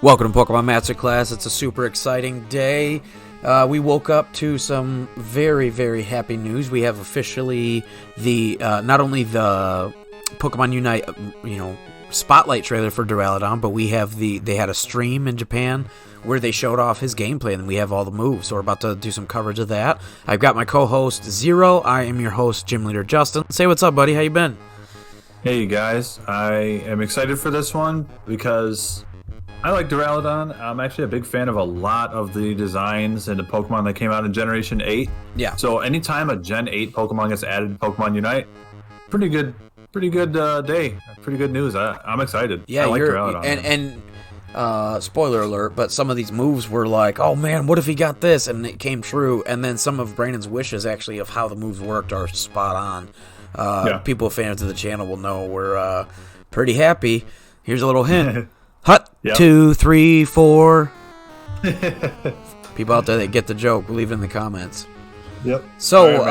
Welcome to Pokemon Masterclass. It's a super exciting day. We woke up to some very, very happy news. We have officially the not only the Pokemon Unite, spotlight trailer for Duraludon, but we have they had a stream in Japan where they showed off his gameplay, and we have all the moves. So we're about to do some coverage of that. I've got my co-host Zero. I am your host, Gym Leader Justin. Say what's up, buddy. How you been? Hey guys, I am excited for this one because I like Duraludon. I'm actually a big fan of a lot of the designs and the Pokemon that came out in Generation 8. Yeah. So anytime a Gen 8 Pokemon gets added to Pokemon Unite, pretty good day. Pretty good news. I'm excited. Yeah, I like Duraludon. And spoiler alert, but some of these moves were like, oh man, what if he got this? And it came true. And then some of Brandon's wishes actually of how the moves worked are spot on. People fans of the channel will know we're pretty happy. Here's a little hint. Hut, yep. 2, 3, 4. People out there that get the joke, leave it in the comments. Yep. So,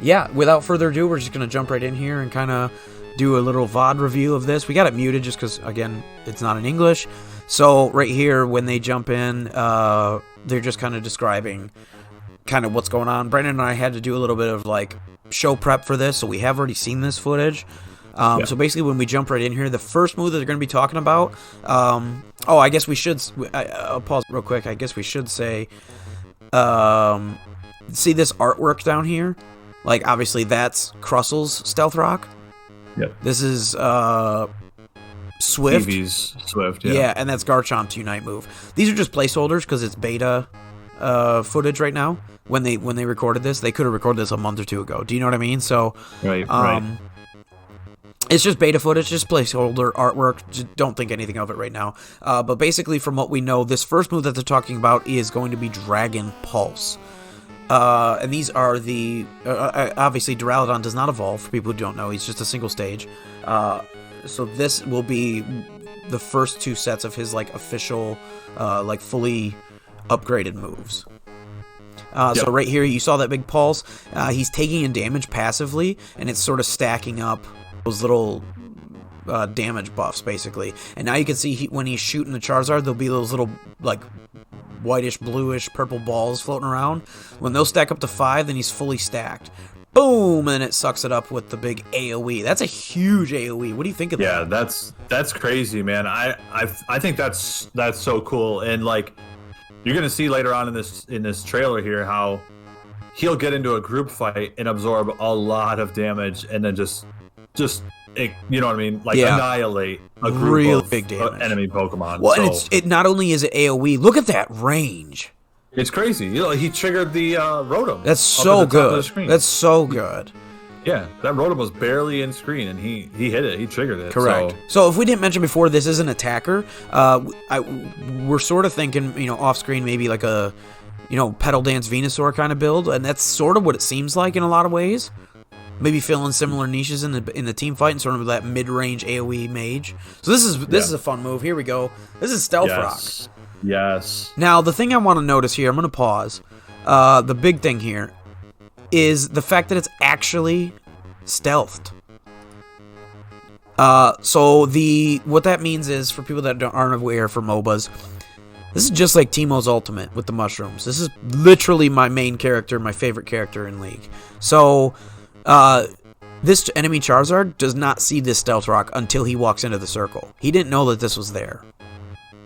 right, without further ado, we're just going to jump right in here and kind of do a little VOD review of this. We got it muted just because, again, it's not in English. So, right here, when they jump in, they're just kind of describing kind of what's going on. Brandon and I had to do a little bit of, show prep for this, so we have already seen this footage. So basically, when we jump right in here, the first move that they're going to be talking about, I guess we should, I'll pause real quick, I guess we should say, see this artwork down here? Obviously, that's Crussel's Stealth Rock. Yep. This is, Swift. Eevee's Swift, yeah. Yeah, and that's Garchomp's Unite move. These are just placeholders, because it's beta, footage right now. When they recorded this, they could have recorded this a month or two ago. Do you know what I mean? So, right. It's just beta footage, just placeholder artwork. Just don't think anything of it right now. But basically, from what we know, this first move that they're talking about is going to be Dragon Pulse. And these are the... obviously, Duraludon does not evolve, for people who don't know. He's just a single stage. So this will be the first two sets of his official, fully upgraded moves. So right here, you saw that big pulse. He's taking in damage passively, and it's sort of stacking up those little damage buffs, basically. And now you can see when he's shooting the Charizard, there'll be those little, whitish, bluish, purple balls floating around. When those stack up to 5, then he's fully stacked. Boom! And it sucks it up with the big AoE. That's a huge AoE. What do you think of that? Yeah, that's crazy, man. I think that's so cool. And, you're gonna see later on in this trailer here how he'll get into a group fight and absorb a lot of damage and then just you know what I mean, annihilate a group real of big damage. Enemy Pokemon. Well, so, and it not only is it AoE, look at that range. It's crazy. He triggered the Rotom. That's so good. That's so good. Yeah, that Rotom was barely in screen, and he hit it. He triggered it. Correct. So if we didn't mention before, this is an attacker. We're sort of thinking, off screen, maybe like a, Petal Dance Venusaur kind of build, and that's sort of what it seems like in a lot of ways. Maybe filling similar niches in the team fight and sort of that mid-range AoE mage. So this is a fun move. Here we go. This is Stealth Rock. Yes. Now the thing I want to notice here, I'm going to pause. The big thing here is the fact that it's actually stealthed. So what that means is, for people that aren't aware for MOBAs, this is just like Teemo's Ultimate with the mushrooms. This is literally my main character, my favorite character in League. So, this enemy Charizard does not see this Stealth Rock until he walks into the circle. He didn't know that this was there.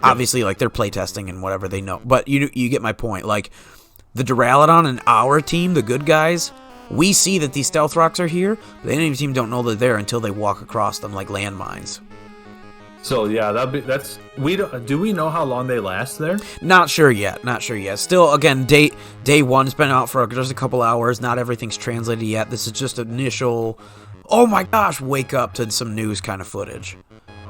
Obviously, they're playtesting and whatever, they know. But you get my point. The Duraludon and our team, the good guys, we see that these Stealth Rocks are here, but the enemy team don't know they're there until they walk across them like landmines. So yeah, do we know how long they last there? Not sure yet. Still, again, day one's been out for just a couple hours. Not everything's translated yet. This is just initial, oh my gosh, wake up to some news kind of footage.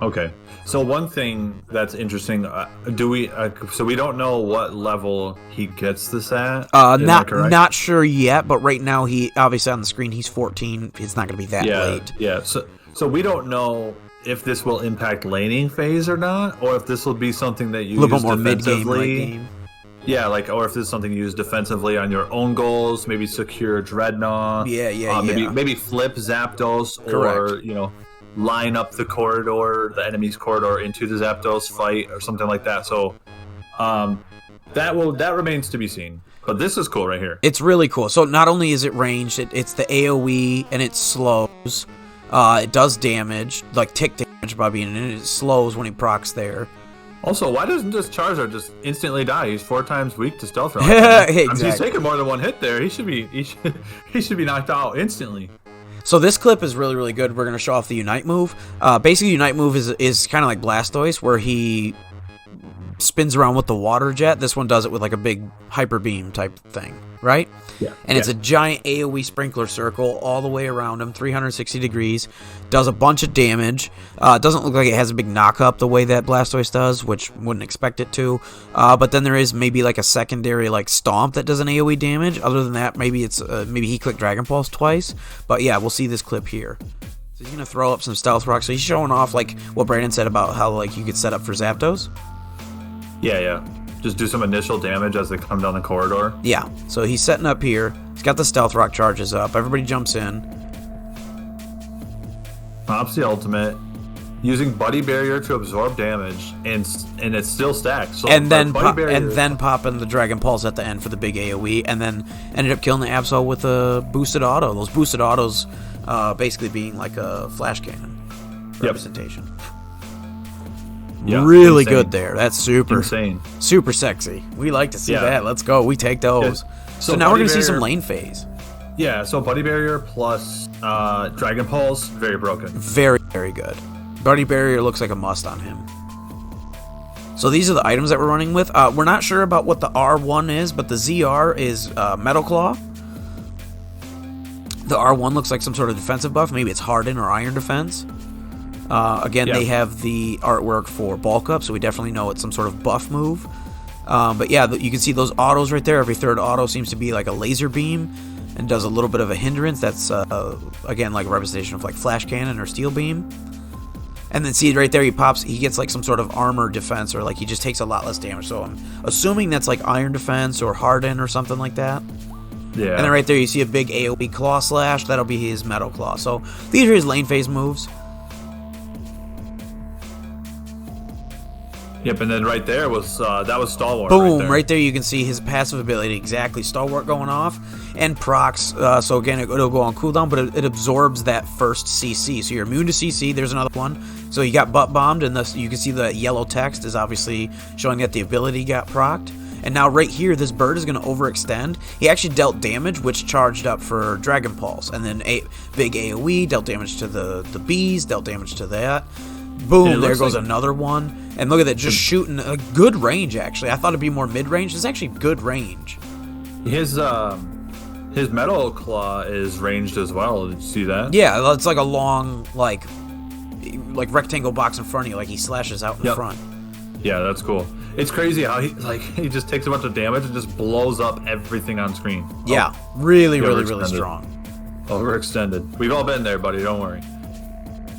Okay. So one thing that's interesting, so we don't know what level he gets this at? Not sure yet, but right now he, obviously on the screen, he's 14. It's not going to be that late. Yeah, so we don't know if this will impact laning phase or not, or if this will be something that you use defensively. A little bit more mid-game, late game. Yeah, or if this is something you use defensively on your own goals, maybe secure Dreadnought. Yeah. Maybe flip Zapdos. Correct. Or, line up the corridor, the enemy's corridor, into the Zapdos fight or something like that. So that remains to be seen. But this is cool right here. It's really cool. So not only is it ranged, it's the AoE and it slows. It does damage, like tick damage by being in it. It slows when he procs there. Also, why doesn't this Charizard just instantly die? He's 4 times weak to Stealth Rock. Exactly. He's taking more than one hit there. He should be knocked out instantly. So this clip is really, really good. We're going to show off the Unite move. Basically, Unite move is kind of like Blastoise, where he spins around with the water jet. This one does it with like a big hyper beam type thing, right? Yeah. And it's a giant AoE sprinkler circle all the way around him, 360 degrees. Does a bunch of damage. Doesn't look like it has a big knock up the way that Blastoise does, which wouldn't expect it to. But then there is maybe like a secondary like Stomp that does an AoE damage. Other than that, maybe it's maybe he clicked Dragon Pulse twice. But yeah, we'll see this clip here. So he's gonna throw up some Stealth Rock. So he's showing off like what Brandon said about how like you could set up for Zapdos. Yeah. Just do some initial damage as they come down the corridor. Yeah, so he's setting up here. He's got the Stealth Rock charges up. Everybody jumps in. Pops the ultimate. Using Buddy Barrier to absorb damage, and it still stacks. So and then popping the Dragon Pulse at the end for the big AoE, and then ended up killing the Absol with a boosted auto. Those boosted autos basically being like a flash cannon representation. Yeah, really insane. good there. That's super insane. Super sexy. We like to see that. Let's go. We take those. Yeah. So now we're going to see some lane phase. Yeah, so Buddy Barrier plus Dragon Pulse, very broken. Very, very good. Buddy Barrier looks like a must on him. So these are the items that we're running with. We're not sure about what the R1 is, but the ZR is Metal Claw. The R1 looks like some sort of defensive buff. Maybe it's Harden or Iron Defense. Again, they have the artwork for Bulk Up, so we definitely know it's some sort of buff move. But yeah, you can see those autos right there. Every third auto seems to be like a laser beam and does a little bit of a hindrance. That's, again, like a representation of like Flash Cannon or Steel Beam. And then see right there, he gets like some sort of armor defense, or like he just takes a lot less damage. So I'm assuming that's like Iron Defense or Harden or something like that. Yeah. And then right there you see a big AoE Claw Slash. That'll be his Metal Claw. So these are his lane phase moves. Yep, and then right there was that was Stalwart. Boom! Right there you can see his passive ability, exactly. Stalwart going off, and procs. So again, it'll go on cooldown, but it absorbs that first CC. So you're immune to CC. There's another one. So you got butt bombed, and you can see the yellow text is obviously showing that the ability got procced. And now right here, this bird is going to overextend. He actually dealt damage, which charged up for Dragon Pulse, and then big AoE dealt damage to the bees, dealt damage to that. Boom! There goes another one. And look at that, just shooting a good range, actually. I thought it'd be more mid-range. It's actually good range. His Metal Claw is ranged as well. Did you see that? Yeah, it's like a long, like rectangle box in front of you, like he slashes out in front. Yeah, that's cool. It's crazy how he just takes a bunch of damage and just blows up everything on screen. Yeah, really strong. Overextended. We've all been there, buddy. Don't worry.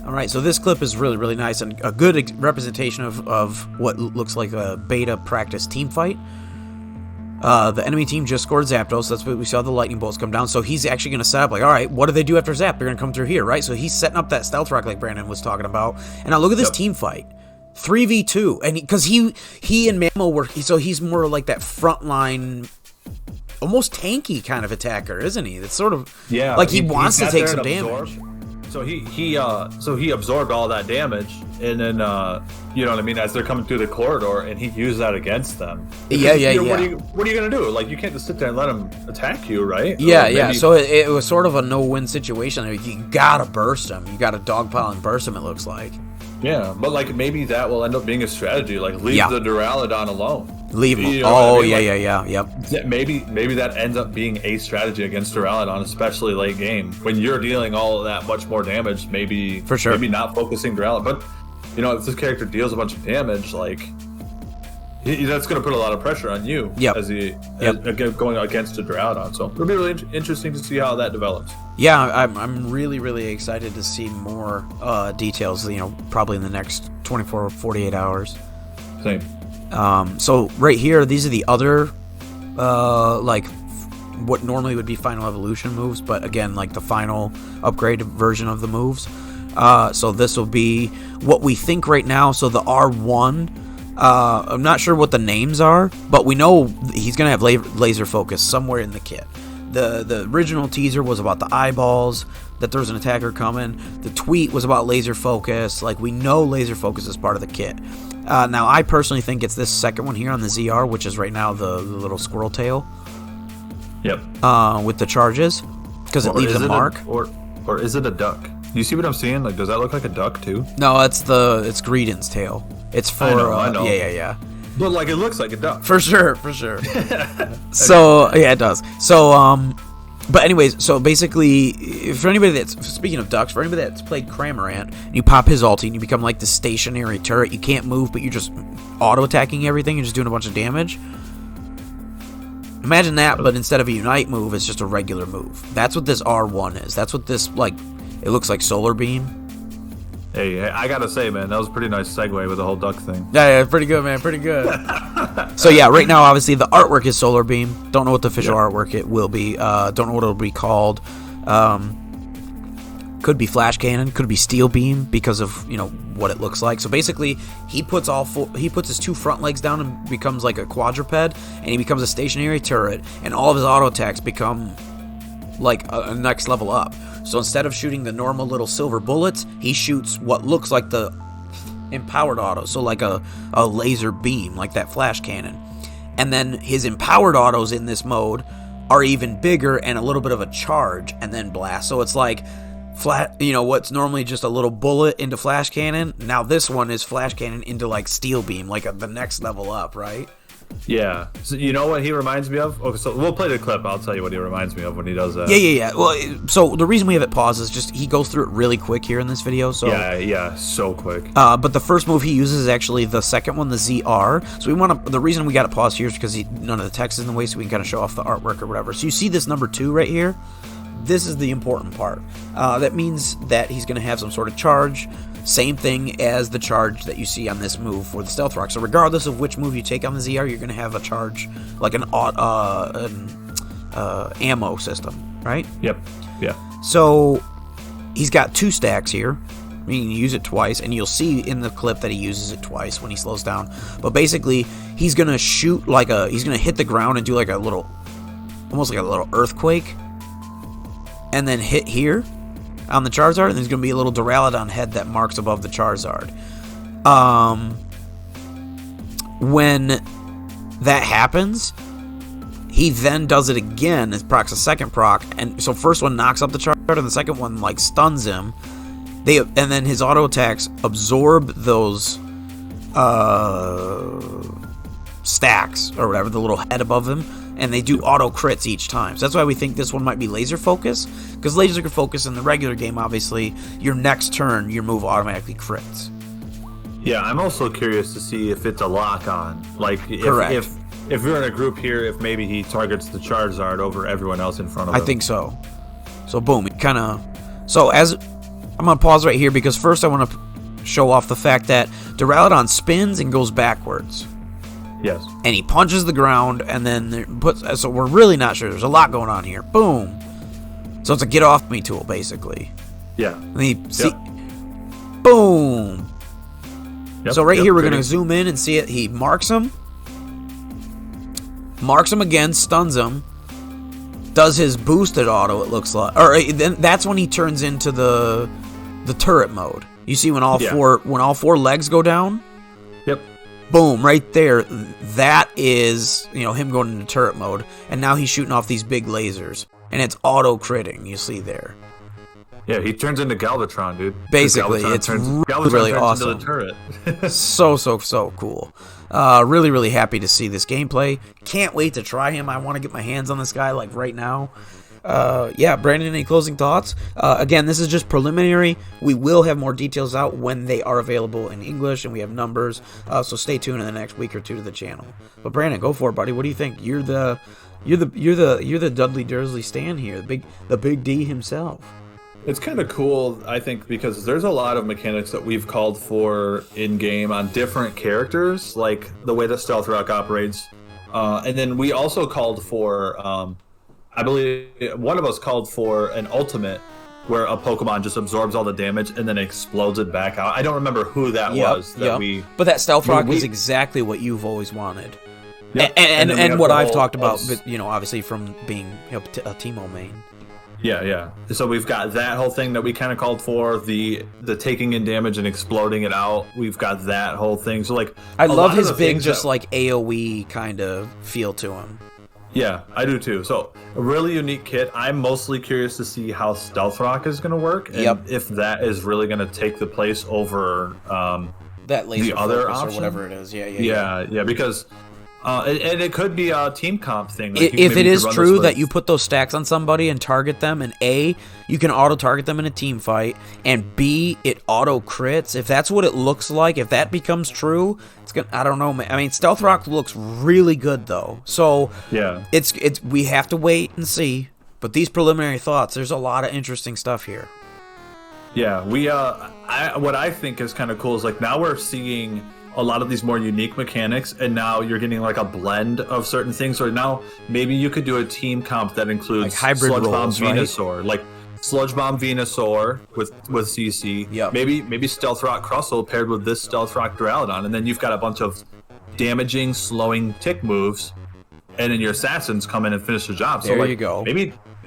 All right, so this clip is really nice and a good representation of what looks like a beta practice team fight. The enemy team just scored Zapdos. That's what we saw the lightning bolts come down. So he's actually going to set up like, all right, what do they do after Zap? They're going to come through here, right? So he's setting up that Stealth Rock like Brandon was talking about. And now look at this team fight. 3v2. And because he and Mammo were, so he's more like that frontline, almost tanky kind of attacker, isn't he? It's sort of like he wants to take some damage. So he absorbed all that damage, and then you know what I mean, as they're coming through the corridor, and he used that against them. Yeah. What are you gonna do? Like, you can't just sit there and let him attack you, right? Yeah. So it was sort of a no-win situation. You gotta burst him. You gotta dogpile and burst him. It looks like. Yeah, but like maybe that will end up being a strategy. Like, leave the Duraludon alone. Leave him. You know Yep. Maybe that ends up being a strategy against Duraludon, especially late game when you're dealing all of that much more damage. Maybe for sure. Maybe not focusing Duraludon, but you know, if this character deals a bunch of damage, like that's going to put a lot of pressure on you. As going against a Duraludon. So it'll be really interesting to see how that develops. Yeah, I'm really excited to see more details. You know, probably in the next 24 or 48 hours. Same. So right here, these are the other, like, what normally would be final evolution moves, but again, like the final upgrade version of the moves. So this will be what we think right now. So the R1, I'm not sure what the names are, but we know he's going to have laser focus somewhere in the kit. The original teaser was about the eyeballs, that there's an attacker coming. The tweet was about laser focus. Like, we know laser focus is part of the kit. Now, I personally think it's this second one here on the ZR, which is right now the little squirrel tail. Yep. With the charges, because it leaves a mark. Or is it a duck? You see what I'm seeing? Like, does that look like a duck too? No, it's Greedent's tail. It's for I know. Yeah. But like, it looks like a duck. For sure. So yeah, it does. So but anyways, so basically, for anybody that's, speaking of ducks, for anybody that's played Cramorant, you pop his ulti and you become like the stationary turret. You can't move, but you're just auto attacking everything and just doing a bunch of damage. Imagine that, but instead of a unite move, it's just a regular move. That's what this R1 is. That's what this, like, it looks like Solar Beam. Hey, I gotta say, man, that was a pretty nice segue with the whole duck thing. Yeah, pretty good, man, pretty good. So yeah, right now, obviously, the artwork is Solar Beam. Don't know what the official artwork it will be. Don't know what it'll be called. Could be Flash Cannon, could be Steel Beam because of, you know, what it looks like. So basically, he puts his two front legs down and becomes like a quadruped, and he becomes a stationary turret, and all of his auto attacks become like a next level up. So instead of shooting the normal little silver bullets, he shoots what looks like the empowered auto, so like a laser beam, like that Flash Cannon. And then his empowered autos in this mode are even bigger and a little bit of a charge, and then blast. So it's like flat, you know, what's normally just a little bullet into Flash Cannon, now this one is Flash Cannon into like Steel Beam, like the next level up, right? Yeah. So you know what he reminds me of? Okay, so we'll play the clip. I'll tell you what he reminds me of when he does that. Yeah. Well, so the reason we have it paused is just he goes through it really quick here in this video. So yeah, so quick. But the first move he uses is actually the second one, the ZR. So we want to. The reason we got it paused here is because none of the text is in the way, so we can kind of show off the artwork or whatever. So you see this number 2 right here. This is the important part. That means that he's going to have some sort of charge. Same thing as the charge that you see on this move for the Stealth Rock. So regardless of which move you take on the ZR, you're going to have a charge, like an ammo system, right? Yep. Yeah. So he's got 2 stacks here. I mean, you use it twice, and you'll see in the clip that he uses it twice when he slows down. But basically, he's going to shoot he's going to hit the ground and do like a little, almost like a little earthquake, and then hit here on the Charizard, and there's going to be a little Duraludon head that marks above the Charizard. When that happens, he then does it again. It procs a second proc, and so first one knocks up the Charizard, and the second one like stuns him. And then his auto attacks absorb those stacks or whatever, the little head above them, and they do auto crits each time. So that's why we think this one might be laser focus, because laser focus in the regular game, obviously, your next turn, your move automatically crits. Yeah, I'm also curious to see if it's a lock on. Like, if we're in a group here, if maybe he targets the Charizard over everyone else in front of him. I think so. So boom, it kind of. So as I'm gonna pause right here because first I want to show off the fact that Duraludon spins and goes backwards. Yes. And he punches the ground and then puts. So we're really not sure. There's a lot going on here. Boom. So it's a get off me tool basically. Yeah. And he see. Boom. Yep, so right here we're gonna zoom in and see it. He marks him. Marks him again, stuns him. Does his boosted auto, it looks like, or then that's when he turns into the turret mode. You see when all four legs go down. Yep. Boom, right there. That is, you know, him going into turret mode, and now he's shooting off these big lasers, and it's auto critting. You see there. Yeah, he turns into Galvatron, dude. Basically, it's really awesome. Into the turret. so cool. Really, really happy to see this gameplay. Can't wait to try him. I want to get my hands on this guy like right now. Yeah, Brandon, any closing thoughts? Again, this is just preliminary. We will have more details out when they are available in English, and we have numbers. So stay tuned in the next week or two to the channel. But Brandon, go for it, buddy. What do you think? You're the Dudley Dursley Stan here, the big D himself. It's kind of cool, I think, because there's a lot of mechanics that we've called for in-game on different characters, like the way that Stealth Rock operates. And then we also called for, I believe one of us called for an ultimate where a Pokemon just absorbs all the damage and then explodes it back out. I don't remember who that was. But that Stealth Rock is exactly what you've always wanted. Yep. And what I've talked about, you know, obviously from being a Teemo main. Yeah. So we've got that whole thing that we kind of called for, the taking in damage and exploding it out. We've got that whole thing. So like, I love his big, just like AOE kind of feel to him. Yeah, I do too. So a really unique kit. I'm mostly curious to see how Stealth Rock is going to work, and if that is really going to take the place over that laser the other focus option, or whatever it is. Yeah. Because and it could be a team comp thing. Like if it is true that you put those stacks on somebody and target them, and A, you can auto target them in a team fight, and B, it auto crits. If that's what it looks like, if that becomes true, it's gonna. I don't know, man. I mean, Stealth Rock looks really good though. So yeah, it's we have to wait and see. But these preliminary thoughts, there's a lot of interesting stuff here. Yeah, what I think is kind of cool is like now we're seeing a lot of these more unique mechanics, and now you're getting like a blend of certain things. So now maybe you could do a team comp that includes like hybrid Sludge Bomb roles, Venusaur, like Sludge Bomb Venusaur with CC. Yep. Maybe Stealth Rock Crustle paired with this Stealth Rock Duraludon, and then you've got a bunch of damaging, slowing tick moves, and then your assassins come in and finish the job. So there you go.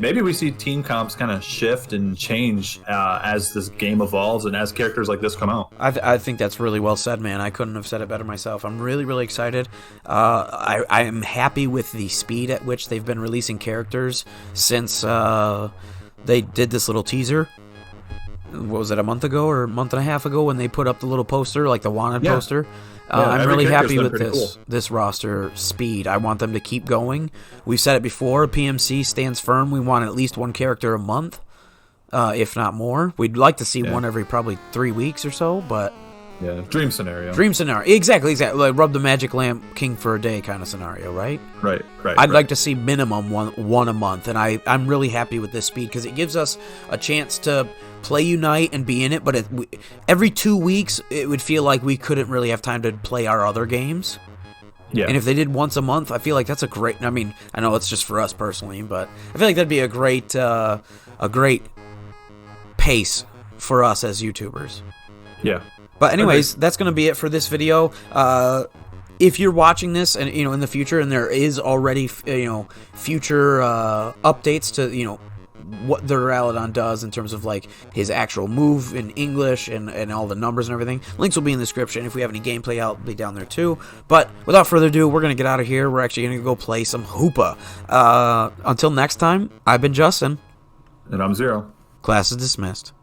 Maybe we see team comps kind of shift and change as this game evolves and as characters like this come out. I think that's really well said, man. I couldn't have said it better myself. I'm really, really excited. I am happy with the speed at which they've been releasing characters since they did this little teaser. What was it, a month ago or a month and a half ago when they put up the little poster, like the wanted poster? I'm really happy with this roster speed. I want them to keep going. We've said it before, PMC stands firm. We want at least one character a month, if not more. We'd like to see one every probably 3 weeks or so, but... Yeah, dream scenario. Exactly. Like rub the magic lamp, king for a day kind of scenario, right? Right. I'd like to see minimum one a month, and I'm really happy with this speed because it gives us a chance to play Unite and be in it, but every 2 weeks, it would feel like we couldn't really have time to play our other games. Yeah. And if they did once a month, I feel like that's a great... I mean, I know it's just for us personally, but I feel like that'd be a great pace for us as YouTubers. Yeah. But anyways, that's going to be it for this video. If you're watching this and in the future, and there is already future updates to what the Duraludon does in terms of like his actual move in English and all the numbers and everything, links will be in the description. If we have any gameplay out, it'll be down there too. But without further ado, we're going to get out of here. We're actually going to go play some Hoopa. Until next time, I've been Justin. And I'm Zero. Class is dismissed.